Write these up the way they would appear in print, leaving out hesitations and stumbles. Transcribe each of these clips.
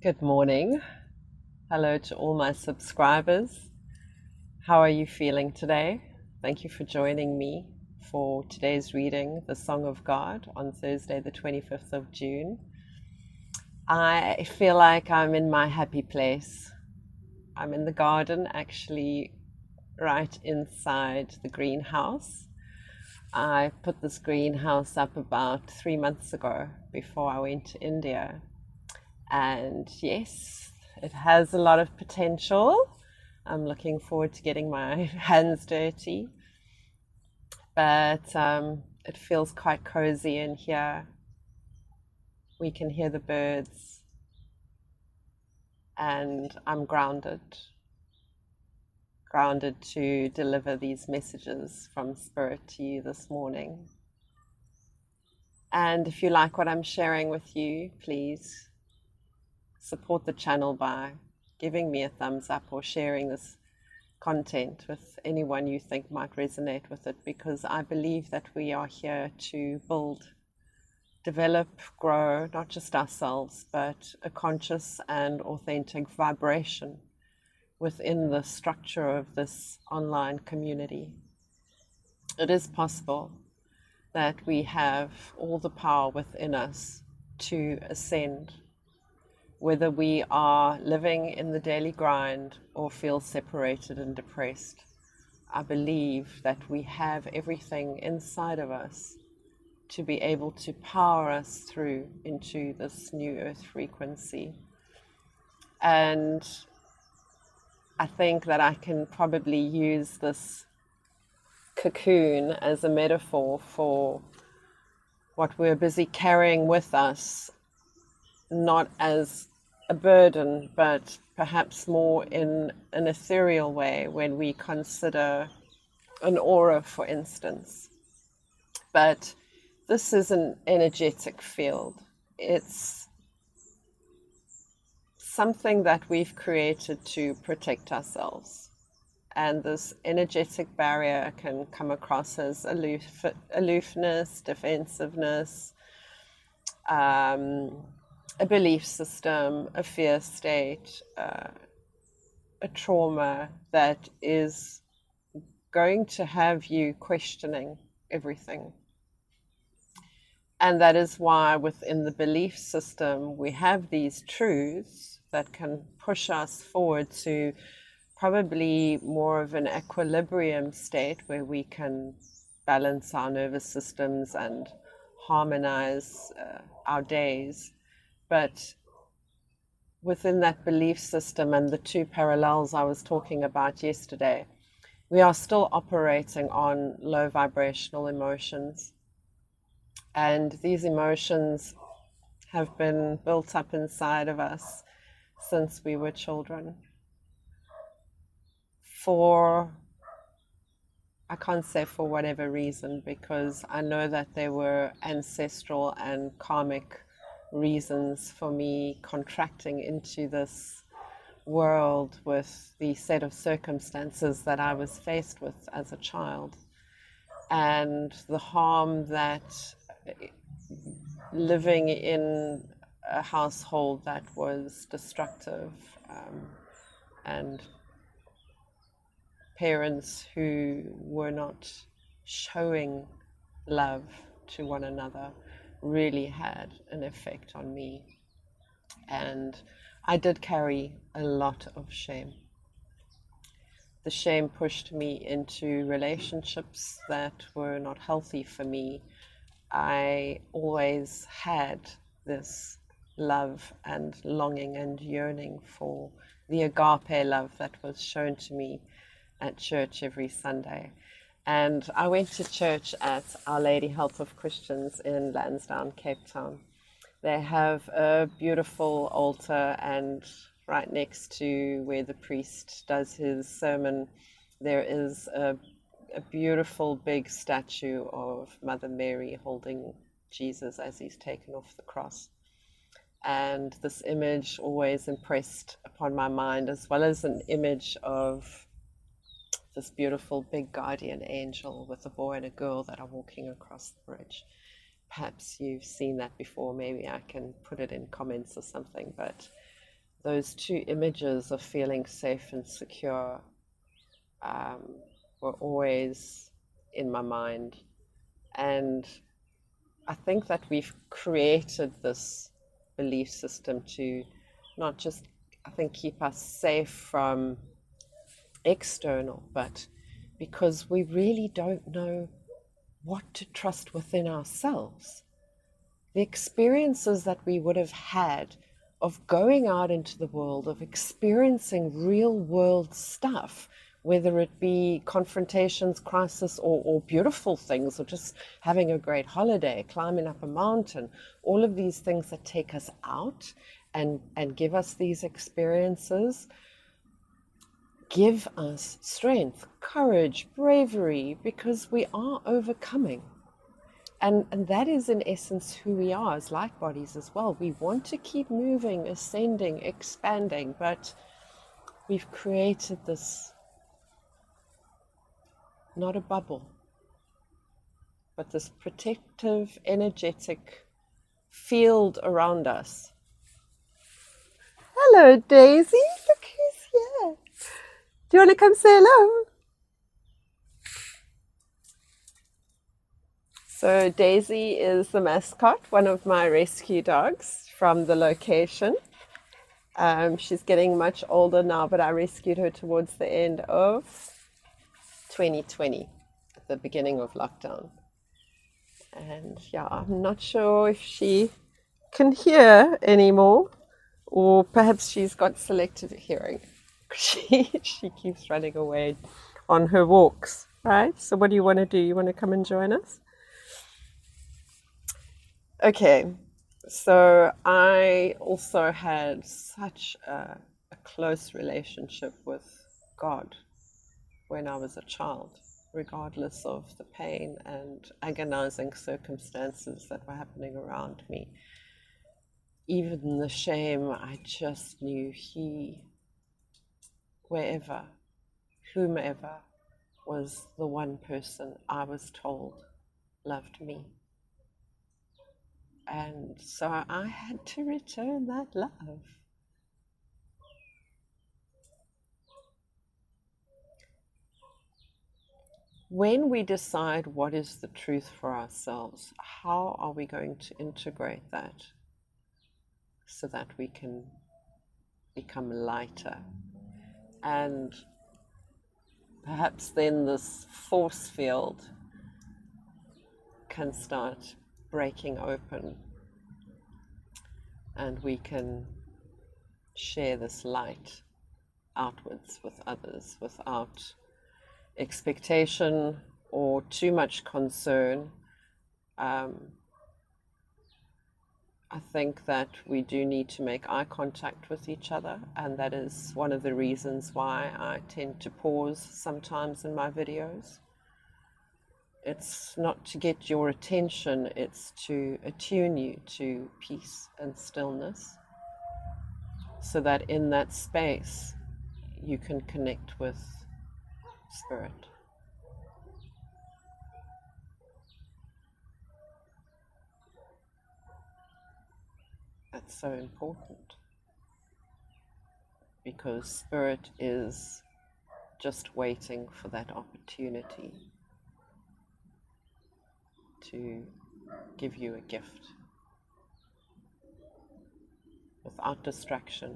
Good morning. Hello to all my subscribers. How are you feeling today? Thank you for joining me for today's reading, The Song of God, on Thursday, the 25th of June. I feel like I'm in my happy place. I'm in the garden, actually, right inside the greenhouse. I put this greenhouse up about 3 months ago before I went to India. And yes, it has a lot of potential. I'm looking forward to getting my hands dirty. But it feels quite cozy in here. We can hear the birds. And I'm grounded to deliver these messages from Spirit to you this morning. And if you like what I'm sharing with you, please support the channel by giving me a thumbs up or sharing this content with anyone you think might resonate with it, because I believe that we are here to build, develop, grow, not just ourselves, but a conscious and authentic vibration within the structure of this online community. It is possible that we have all the power within us to ascend, whether we are living in the daily grind or feel separated and depressed. I believe that we have everything inside of us to be able to power us through into this new earth frequency. And I think that I can probably use this cocoon as a metaphor for what we're busy carrying with us, not as a burden, but perhaps more in an ethereal way when we consider an aura, for instance. But this is an energetic field. It's something that we've created to protect ourselves. And this energetic barrier can come across as aloofness, defensiveness, a belief system, a fear state, a trauma that is going to have you questioning everything. And that is why within the belief system we have these truths that can push us forward to probably more of an equilibrium state where we can balance our nervous systems and harmonize our days. But within that belief system and the two parallels I was talking about yesterday, we are still operating on low vibrational emotions. And these emotions have been built up inside of us since we were children. I can't say for whatever reason, because I know that there were ancestral and karmic reasons for me contracting into this world with the set of circumstances that I was faced with as a child, and the harm that living in a household that was destructive, and parents who were not showing love to one another really had an effect on me. And I did carry a lot of shame. The shame pushed me into relationships that were not healthy for me. I always had this love and longing and yearning for the agape love that was shown to me at church every Sunday. And I went to church at Our Lady Help of Christians in Lansdowne, Cape Town. They have a beautiful altar, and right next to where the priest does his sermon, there is a beautiful big statue of Mother Mary holding Jesus as he's taken off the cross. And this image always impressed upon my mind, as well as an image of this beautiful big guardian angel with a boy and a girl that are walking across the bridge. Perhaps you've seen that before. Maybe I can put it in comments or something. But those two images of feeling safe and secure were always in my mind. And I think that we've created this belief system to not just, I think, keep us safe from external, but because we really don't know what to trust within ourselves. The experiences that we would have had of going out into the world, of experiencing real world stuff, whether it be confrontations, crisis, or beautiful things, or just having a great holiday, climbing up a mountain, all of these things that take us out and give us these experiences, give us strength, courage, bravery, because we are overcoming. And that is in essence who we are as light bodies as well. We want to keep moving, ascending, expanding, but we've created this, not a bubble, but this protective, energetic field around us. Hello, Daisy. Look who's here. Do you want to come say hello? So Daisy is the mascot, one of my rescue dogs from the location. She's getting much older now, but I rescued her towards the end of 2020, at the beginning of lockdown. And yeah, I'm not sure if she can hear anymore, or perhaps she's got selective hearing. She keeps running away on her walks, right? So what do you want to do? You want to come and join us? Okay, so I also had such a close relationship with God when I was a child, regardless of the pain and agonizing circumstances that were happening around me. Even the shame, I just knew He, wherever, whomever, was the one person I was told loved me. And so I had to return that love. When we decide what is the truth for ourselves, how are we going to integrate that so that we can become lighter? And perhaps then this force field can start breaking open, and we can share this light outwards with others without expectation or too much concern. I think that we do need to make eye contact with each other, and that is one of the reasons why I tend to pause sometimes in my videos. It's not to get your attention, it's to attune you to peace and stillness, so that in that space you can connect with Spirit. That's so important, because Spirit is just waiting for that opportunity to give you a gift without distraction,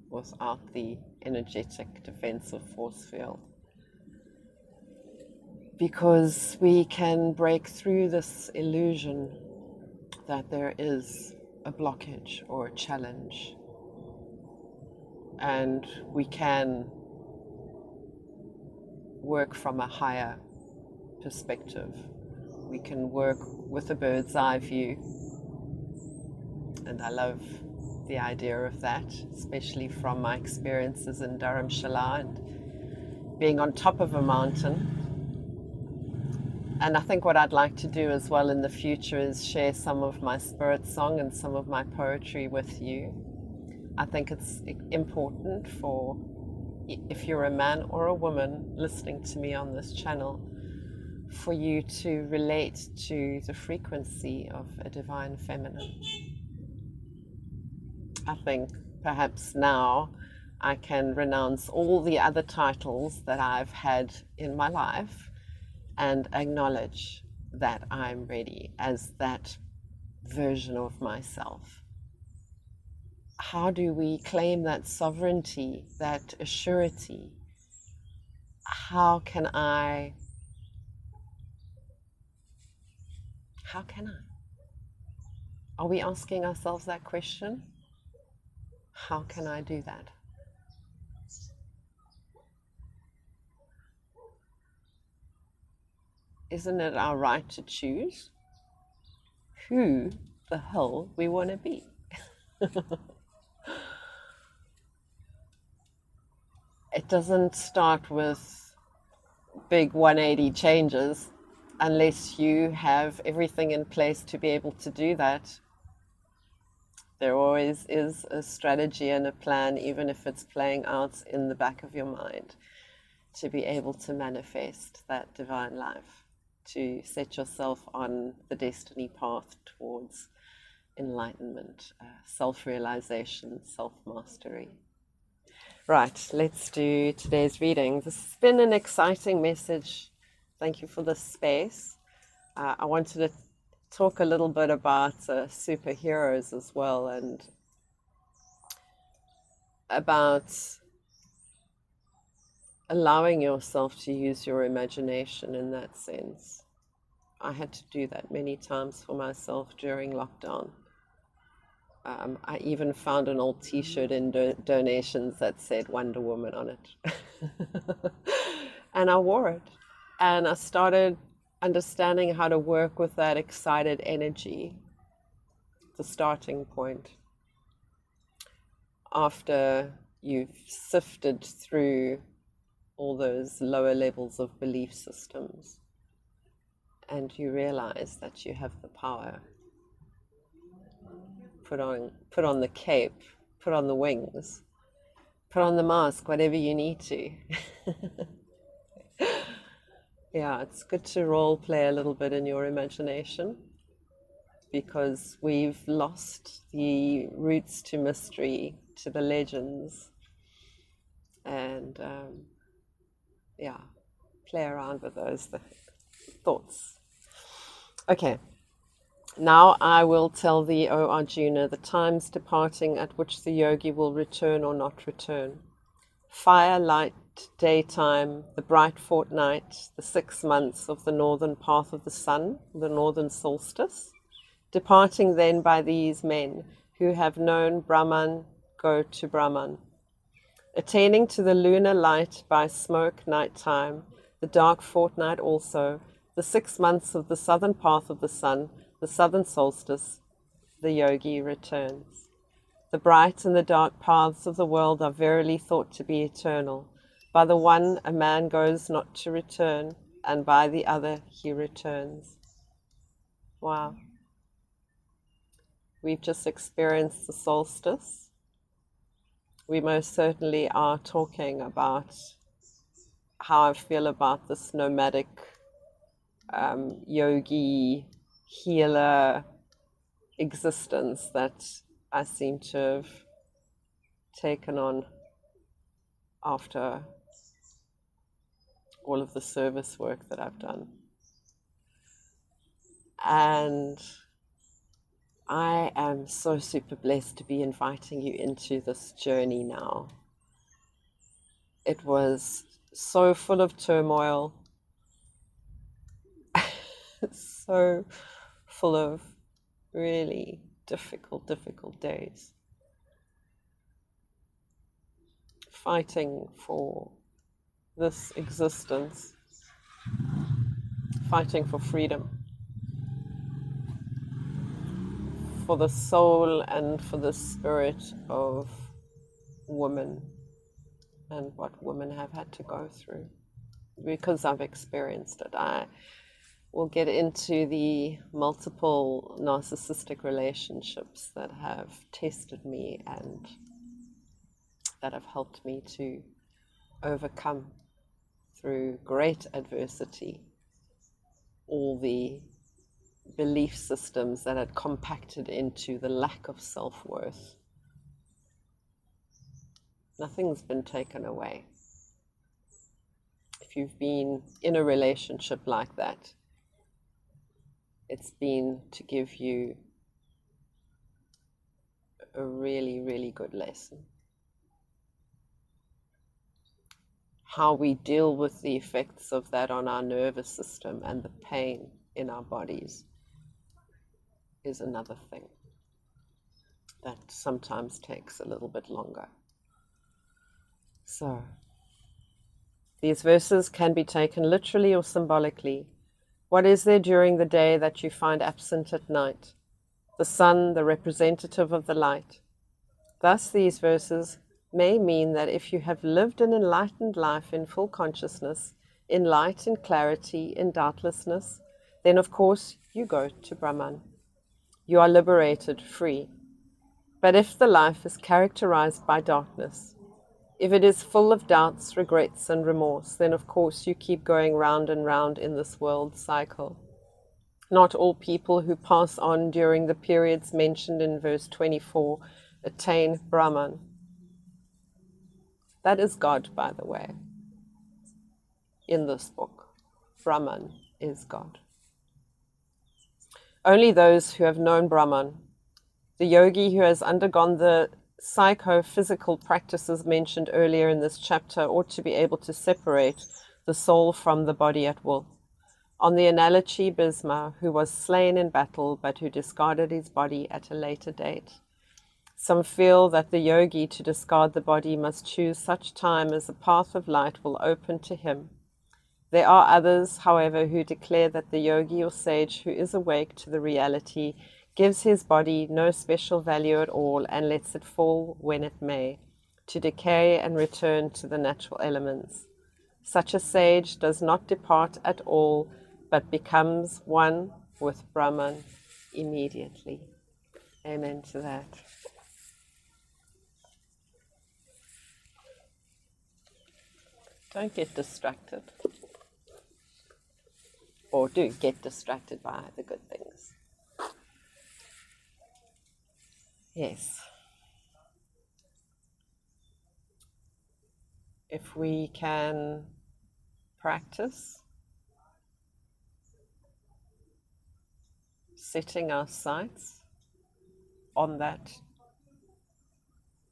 without the energetic defensive force field. Because we can break through this illusion that there is a blockage or a challenge, and we can work from a higher perspective. We can work with a bird's eye view, and I love the idea of that, especially from my experiences in Dharamshala and being on top of a mountain. And I think what I'd like to do as well in the future is share some of my spirit song and some of my poetry with you. I think it's important for, if you're a man or a woman listening to me on this channel, for you to relate to the frequency of a divine feminine. I think perhaps now I can renounce all the other titles that I've had in my life and acknowledge that I'm ready as that version of myself. How do we claim that sovereignty, that assurity? How can I? Are we asking ourselves that question? How can I do that? Isn't it our right to choose who the hell we want to be? It doesn't start with big 180 changes unless you have everything in place to be able to do that. There always is a strategy and a plan, even if it's playing out in the back of your mind, to be able to manifest that divine life, to set yourself on the destiny path towards enlightenment, self-realization, self-mastery. Right, let's do today's reading. This has been an exciting message. Thank you for this space. I wanted to talk a little bit about superheroes as well, and about allowing yourself to use your imagination in that sense. I had to do that many times for myself during lockdown. I even found an old t-shirt in donations that said Wonder Woman on it. And I wore it. And I started understanding how to work with that excited energy, the starting point. After you've sifted through all those lower levels of belief systems, and you realize that you have the power. Put on the cape, put on the wings, put on the mask, whatever you need to. Yeah, it's good to role play a little bit in your imagination, because we've lost the roots to mystery, to the legends, and yeah, play around with those thoughts. Okay. Now I will tell thee, O Arjuna, the times departing at which the yogi will return or not return. Fire, light, daytime, the bright fortnight, the 6 months of the northern path of the sun, the northern solstice. Departing then by these men who have known Brahman, go to Brahman. Attaining to the lunar light by smoke night time, the dark fortnight also, the 6 months of the southern path of the sun, the southern solstice, the yogi returns. The bright and the dark paths of the world are verily thought to be eternal. By the one a man goes not to return, and by the other he returns. Wow. We've just experienced the solstice. We most certainly are talking about how I feel about this nomadic yogi healer existence that I seem to have taken on after all of the service work that I've done. And I am so super blessed to be inviting you into this journey now. It was so full of turmoil, so full of really difficult days. Fighting for this existence, fighting for freedom, for the soul and for the spirit of women, and what women have had to go through, because I've experienced it. I will get into the multiple narcissistic relationships that have tested me and that have helped me to overcome, through great adversity, all the belief systems that had compacted into the lack of self-worth Nothing's been taken away. If you've been in a relationship like that, it's been to give you a really, really good lesson. How we deal with the effects of that on our nervous system and the pain in our bodies is another thing that sometimes takes a little bit longer. So, these verses can be taken literally or symbolically. What is there during the day that you find absent at night? The sun, the representative of the light. Thus, these verses may mean that if you have lived an enlightened life in full consciousness, in light, in clarity, in doubtlessness, then of course you go to Brahman. You are liberated, free. But if the life is characterized by darkness, if it is full of doubts, regrets, and remorse, then of course you keep going round and round in this world cycle. Not all people who pass on during the periods mentioned in verse 24 attain Brahman. That is God, by the way, in this book. Brahman is God. Only those who have known Brahman, the yogi who has undergone the psychophysical practices mentioned earlier in this chapter, ought to be able to separate the soul from the body at will. On the analogy, Bhisma, who was slain in battle but who discarded his body at a later date. Some feel that the yogi, to discard the body, must choose such time as the path of light will open to him. There are others, however, who declare that the yogi or sage who is awake to the reality gives his body no special value at all and lets it fall when it may, to decay and return to the natural elements. Such a sage does not depart at all, but becomes one with Brahman immediately. Amen to that. Don't get distracted. Or do get distracted by the good things. Yes. If we can practice setting our sights on that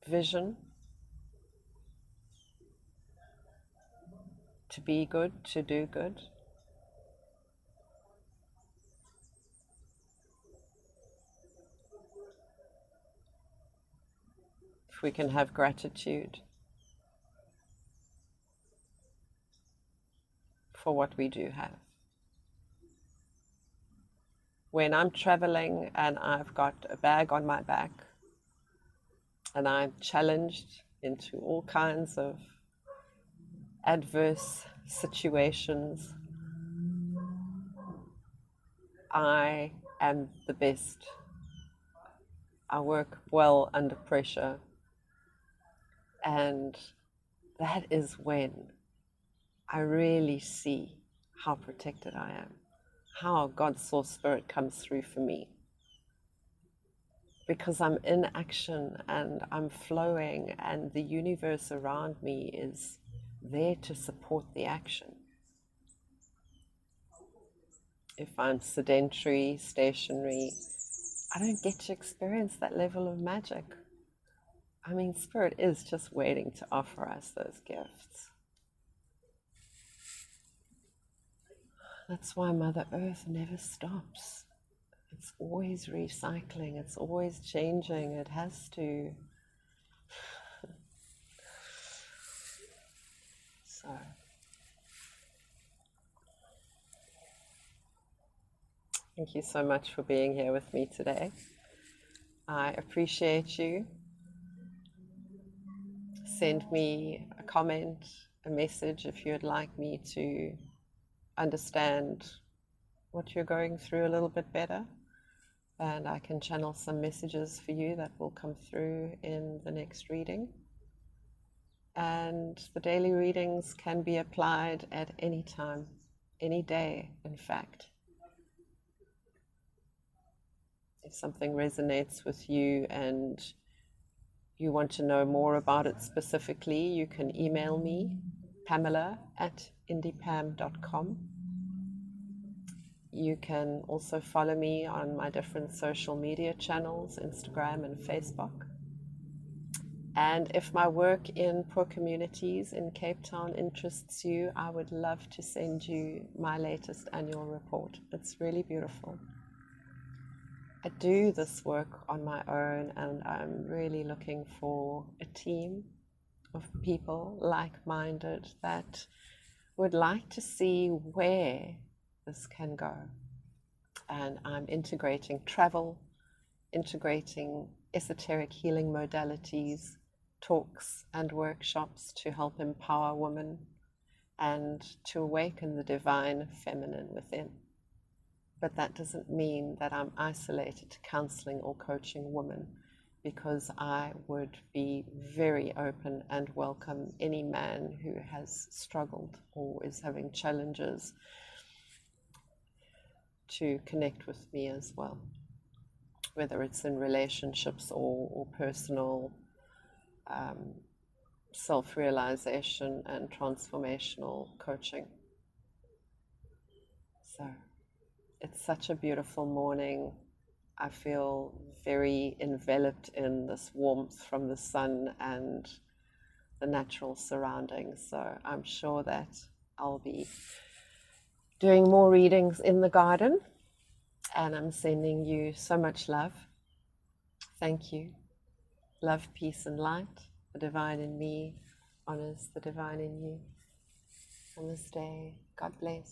vision, to be good, to do good, if we can have gratitude for what we do have. When I'm traveling and I've got a bag on my back and I'm challenged into all kinds of adverse situations, I am the best. I work well under pressure, and that is when I really see how protected I am, how God's source spirit comes through for me. Because I'm in action and I'm flowing, and the universe around me is there to support the action. If I'm sedentary, stationary, I don't get to experience that level of magic. I mean, Spirit is just waiting to offer us those gifts. That's why Mother Earth never stops. It's always recycling, it's always changing, it has to. So, thank you so much for being here with me today. I appreciate you. Send me a comment, a message if you'd like me to understand what you're going through a little bit better, and I can channel some messages for you that will come through in the next reading. And the daily readings can be applied at any time, any day, in fact. If something resonates with you and you want to know more about it specifically, you can email me, pamela@indiepam.com. You can also follow me on my different social media channels, Instagram and Facebook. And if my work in poor communities in Cape Town interests you, I would love to send you my latest annual report. It's really beautiful. I do this work on my own, and I'm really looking for a team of people like-minded that would like to see where this can go. And I'm integrating travel, integrating esoteric healing modalities, talks and workshops to help empower women and to awaken the divine feminine within. But that doesn't mean that I'm isolated to counseling or coaching women, because I would be very open and welcome any man who has struggled or is having challenges to connect with me as well, whether it's in relationships or personal self-realization and transformational coaching. So it's such a beautiful morning. I feel very enveloped in this warmth from the sun and the natural surroundings. So I'm sure that I'll be doing more readings in the garden, and I'm sending you so much love. Thank you. Love, peace, and light. The divine in me honors the divine in you. Namaste. God bless.